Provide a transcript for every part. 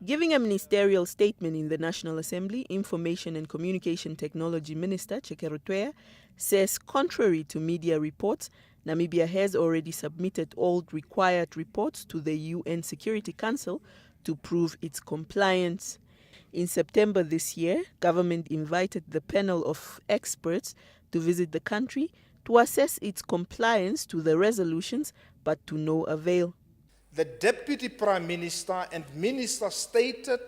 Giving a ministerial statement in the National Assembly, Information and Communication Technology Minister Chekero Twea says contrary to media reports, Namibia has already submitted all required reports to the UN Security Council to prove its compliance. In September this year, government invited the panel of experts to visit the country to assess its compliance to the resolutions, but to no avail. The Deputy Prime Minister and Minister stated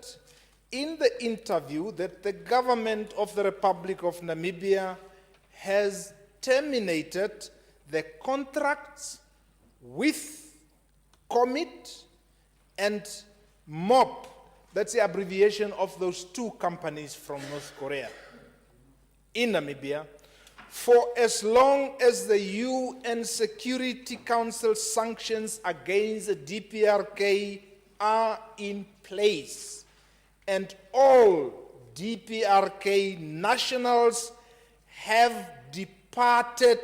in the interview that the government of the Republic of Namibia has terminated the contracts with Commit and MOP. That's the abbreviation of those two companies from North Korea in Namibia, for as long as the UN Security Council sanctions against the DPRK are in place, and all DPRK nationals have departed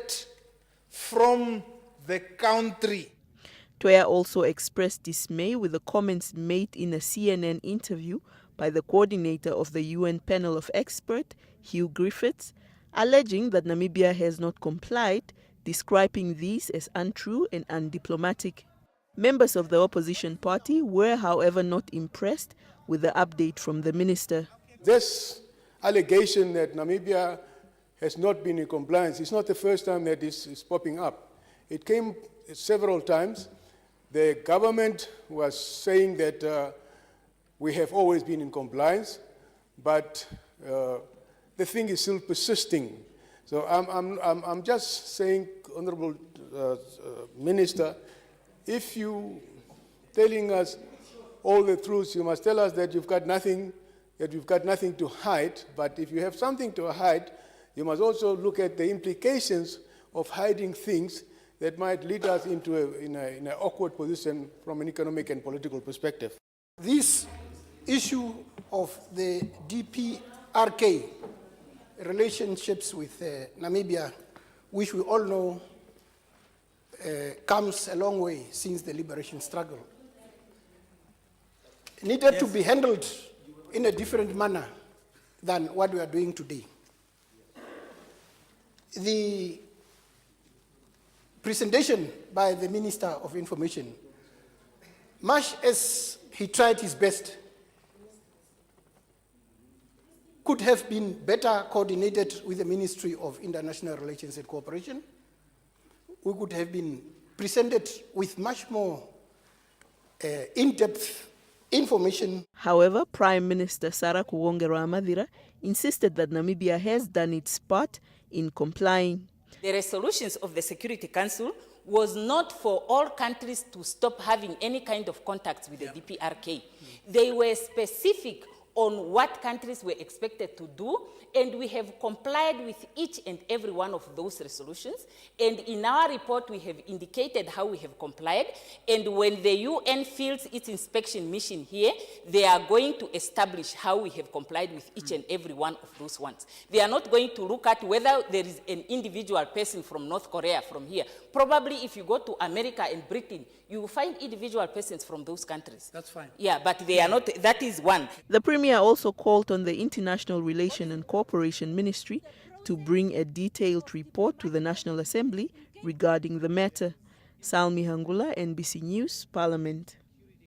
from the country. Twea also expressed dismay with the comments made in a CNN interview by the coordinator of the UN panel of experts, Hugh Griffiths, alleging that Namibia has not complied, describing these as untrue and undiplomatic. Members of the opposition party were, however, not impressed with the update from the minister. This allegation that Namibia has not been in compliance is not the first time that this is popping up. It came several times. The government was saying that we have always been in compliance, but the thing is still persisting. So I'm just saying, Honorable Minister, if you telling us all the truths, you must tell us that you've got nothing to hide. But if you have something to hide, you must also look at the implications of hiding things that might lead us into an awkward position from an economic and political perspective. This issue of the DPRK relationships with Namibia, which we all know comes a long way since the liberation struggle, needed to be handled in a different manner than what we are doing today. The presentation by the Minister of Information, much as he tried his best, could have been better coordinated with the Ministry of International Relations and Cooperation. We could have been presented with much more in-depth information. However, Prime Minister Sarah Kuwongera-Amadira insisted that Namibia has done its part in complying. The resolutions of the Security Council was not for all countries to stop having any kind of contacts with the DPRK. They were specific on what countries were expected to do, and we have complied with each and every one of those resolutions. And in our report, we have indicated how we have complied. And when the UN fields its inspection mission here, they are going to establish how we have complied with each and every one of those ones. They are not going to look at whether there is an individual person from North Korea from here. Probably if you go to America and Britain, you will find individual persons from those countries. That's fine. Yeah, but they are not, that is one. The Premier also called on the International Relations and Cooperation Ministry to bring a detailed report to the National Assembly regarding the matter. Salmi Hangula, NBC News, Parliament.